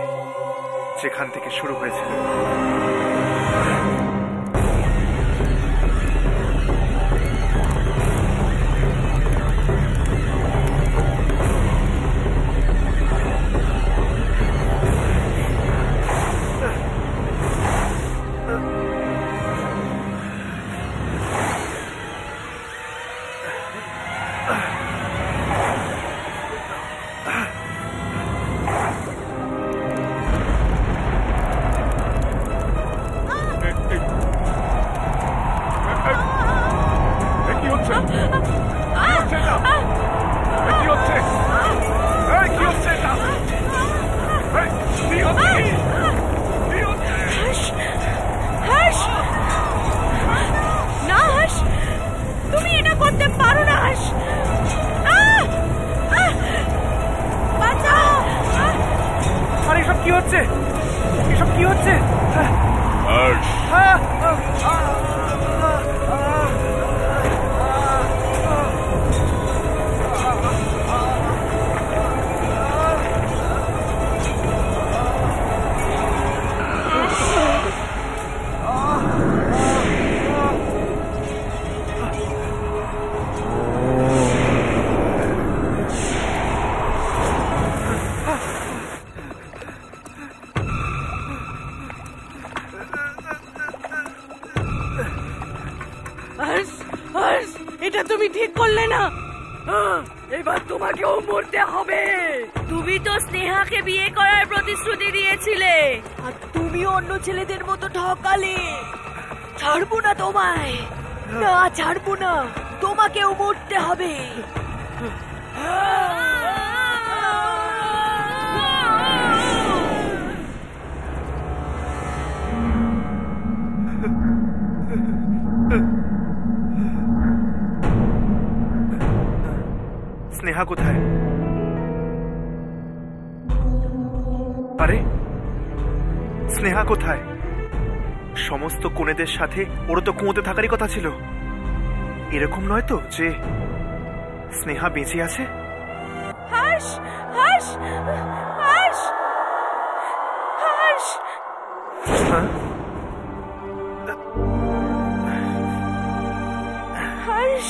যেখান থেকে শুরু হয়েছিল। এটা তুমি ঠিক করলে না, এবার তোমাকেও মরতে হবে। তুমি তো স্নেহাকে বিয়ে করার প্রতিশ্রুতি দিয়েছিলে, আর তুমিও অন্য ছেলেদের মতো ঠকালে। ছাড়বো না তোমায়, না ছাড়বো না, তোমাকেও মরতে হবে। স্নেহা কোথায়? আরে স্নেহা কোথায়? সমস্ত কোণেদের সাথে ওরা তো কুঁয়োতে থাকারই কথা ছিল। এরকম নয় তো যে স্নেহা বেঁচে আছে? হর্ষ, হর্ষ, হর্ষ, হর্ষ। হর্ষ,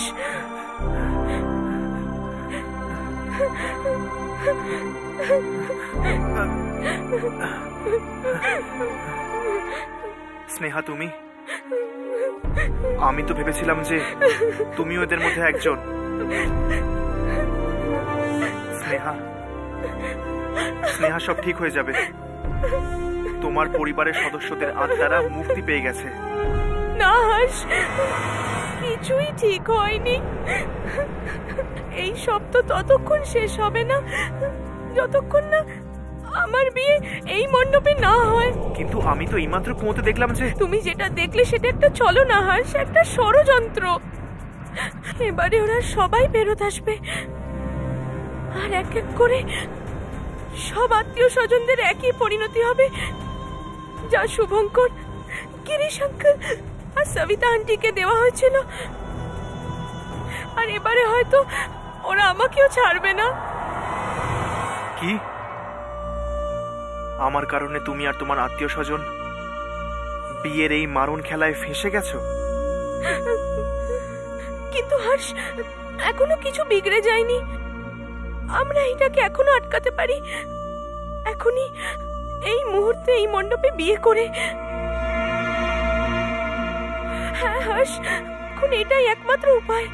স্নেহা তুমি? আমি তো ভেবেছিলাম যে তুমি ওদের মধ্যে একজন। স্নেহা, স্নেহা সব ঠিক হয়ে যাবে। তোমার পরিবারের সদস্যদের আত্মারা মুক্তি পেয়ে গেছে। না হর্ষ, কিছুই ঠিক হয়নি। এই সব তো ততক্ষণ শেষ হবে না যতক্ষণ না আমার বিয়ে এই মণ্ডপে না হয়। কিন্তু আমি তো এইমাত্র কুঁয়োতে দেখলাম যে তুমি যেটা দেখলে সেটা একটা ছলনা হর্ষ, একটা ষড়যন্ত্র। এবারে ওরা সবাই ফেরত আসবে, আর এক এক করে সব আত্মীয় স্বজনদের একই পরিণতি হবে, যা শুভঙ্কর, গিরিশ আঙ্কেল আর সবিতা আন্টিকে দেওয়া হয়েছিল। আর এবারে হয়তো ওরা আমাকেও ছাড়বে না। কি? আমার কারণে তুমি আর তোমার আত্মীয় স্বজন বিয়ের এই মারণ খেলায় ফেঁসে গেছো? কিন্তু হর্ষ, এখনো কিছু বিগড়ে যায়নি। আমরা এটাকে এখনো আটকাতে পারি, এখনই, এই মুহূর্তে, এই মণ্ডপে বিয়ে করে। হ্যাঁ হর্ষ, এখন এটাই একমাত্র উপায়।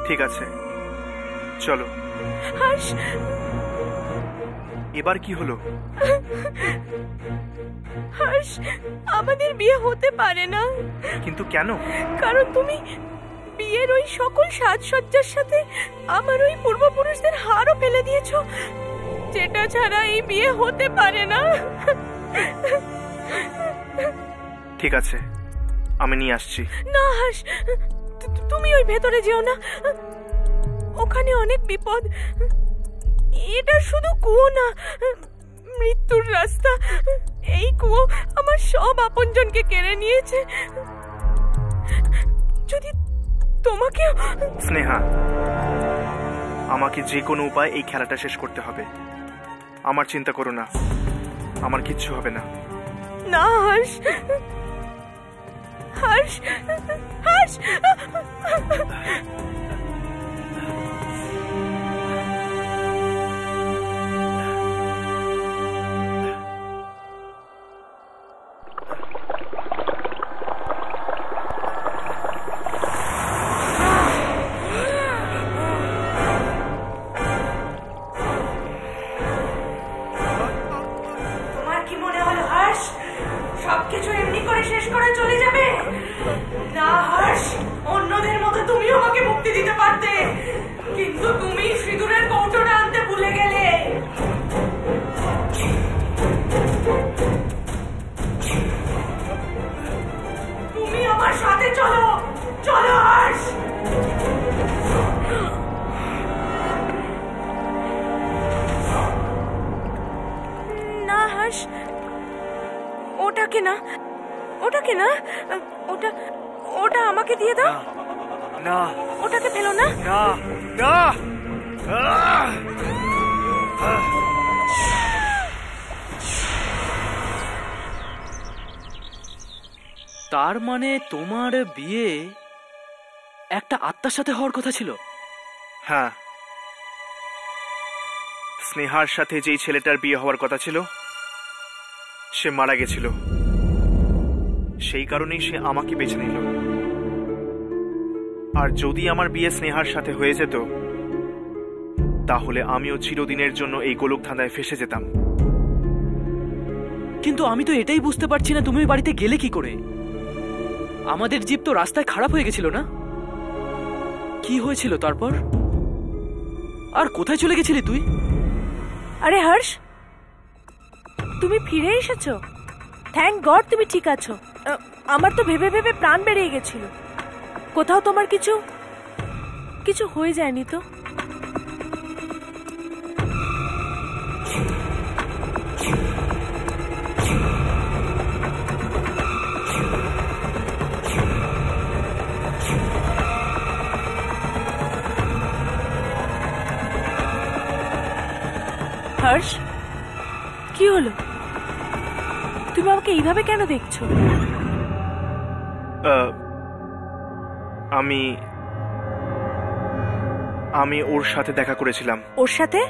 ঠিক আছে, চলো। হর্ষ, এবার কি হলো? হর্ষ, আমাদের বিয়ে হতে পারে না। কিন্তু কেন? কারণ তুমি বিয়ের ওই সকল সাজসজ্জার সাথে আমার ওই পূর্বপুরুষদের হারও ফেলে দিয়েছো, যেটা ছাড়া এই বিয়ে হতে পারে না। ঠিক আছে, আমি নিয়ে আসছি। না হর্ষ, তুমি ওই ভেতরে যেও না, ওখানে অনেক বিপদ। এটা শুধু কুয়ো না, মৃত্যুর রাস্তা। এই কুয়ো আমার সব আপনজনকে কেড়ে নিয়েছে। যদি তোমাকে। স্নেহা, আমাকে যে কোনো উপায় এই খেলাটা শেষ করতে হবে। আমার চিন্তা করো না, আমার কিচ্ছু হবে না। না হর্ষ, হর্ষ, হর্ষ। সবকিছু এমনি করে শেষ করে চলে যাবে না হর্ষ? অন্যদের মতো তুমিও আমাকে মুক্তি দিতে পারতে, কিন্তু তুমি সিঁদুরের কৌটোটা আনতে ভুলে গেলে। তুমি আমার সাথে চলো, চলো হর্ষ। না হর্ষ, ওটাকে না, ওটাকে না, ওটা ওটা আমাকে দিয়ে দাও। না, ওটাকে ফেলো না। না, না। তার মানে তোমার বিয়ে একটা আত্মার সাথে হওয়ার কথা ছিল? হ্যাঁ, স্নেহার সাথে যেই ছেলেটার বিয়ে হওয়ার কথা ছিল সে মারা গেছিল, সেই কারণেই সে আমাকে বেছে নিল। আর যদি আমার বিয়ে স্নেহার সাথে হয়ে যেত তাহলে আমিও চিরদিনের জন্য এই গোলক ধাঁধায় ফেসে যেতাম। কিন্তু আমি তো এটাই বুঝতে পারছি না, তুমি বাড়িতে গেলে কি করে? আমাদের জিপ তো রাস্তায় খারাপ হয়ে গেছিল না? কি হয়েছিল তারপর? আর কোথায় চলে গেছিলি তুই? আরে হর্ষ, তুমি ফিরে এসেছো। থ্যাংক গড তুমি ঠিক আছো। আমার তো ভেবে ভেবে প্রাণ বেরিয়ে গেছিল। কোথাও তোমার কিছু কিছু হয়ে যায়নি তো? হর্ষ, কি হলো? তুমি আমাকে এইভাবে কেন দেখছো? আমি আমি ওর সাথে দেখা করেছিলাম। ওর সাথে?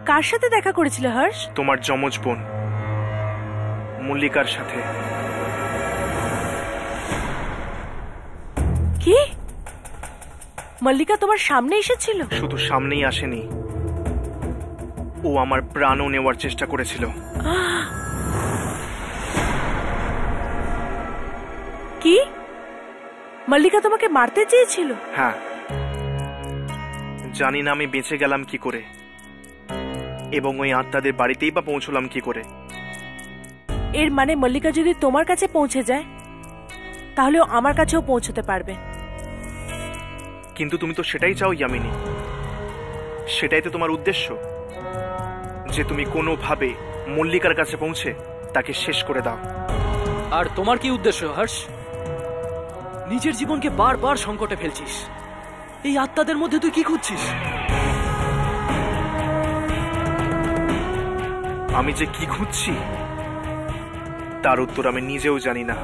কার সাথে দেখা করেছিলে হর্ষ? তোমার যমজ বোন মল্লিকার সাথে। কি? মল্লিকা তোমার সামনে এসেছিল? শুধু সামনেই আসেনি, ও আমার প্রাণও নেওয়ার চেষ্টা করেছিল। কি? মল্লিকা তোমাকে মারতে চেয়েছিল? হ্যাঁ, জানি না আমি বেঁচে গেলাম কি করে এবং ওই আত্মাদের বাড়িতেই বা পৌঁছলাম কি করে। এর মানে মল্লিকা যদি তোমার কাছে পৌঁছে যায় তাহলে ও আমার কাছেও পৌঁছতে পারবে। কিন্তু তুমি তো সেটাই চাও ইয়ামিনী, সেটাই তো তোমার উদ্দেশ্য, যে তুমি কোনোভাবে মল্লিকার কাছে পৌঁছে তাকে শেষ করে দাও। আর তোমার কি উদ্দেশ্য হর্ষ? নিজের জীবনকে বারবার সংকটে ফেলছিস, এই আত্মাদের মধ্যে তুই কি খুঁজছিস? আমি যে কি খুঁজছি তার উত্তর আমি নিজেও জানি না।